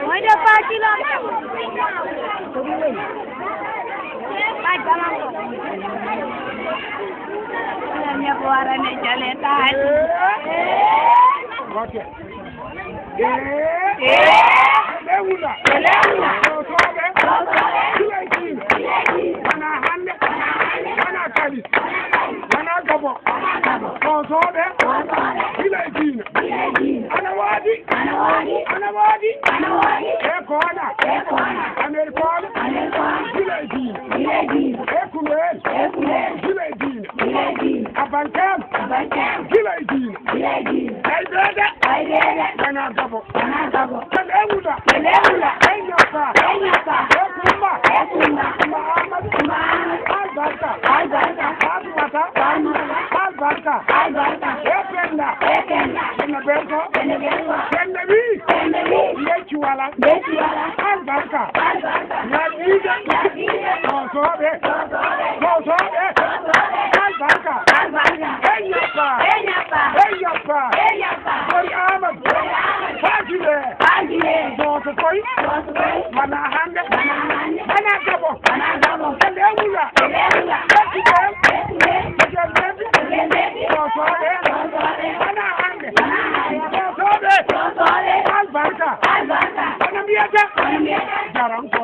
Mooy def ba kilo ay galang ko ñëpp war a ne jale taaj Lewula. Sobe. Kileki. Wana hande. Wana kali. Wana gabo. Sobe. Kileki. Ana wadi. Ana wadi. Ekona. Amerikon. Kileki. Ekunel. Kileki. Abankem. Kileki. Aibeda. Wana gabo. Lewula. Enyapa. Ekumba. Muhammad. Albarka. Fatimata. Albarka. Ekenda. Enaberko. Kendebi. Yechiwala. Albarka. Yadija. Sobe. Albarka. Enyapa. Kori Ahmad. Fajile. Doto koy. Mana hande. Mana gabo. Lewula. Albarka. Ana miyata. Jaram ko.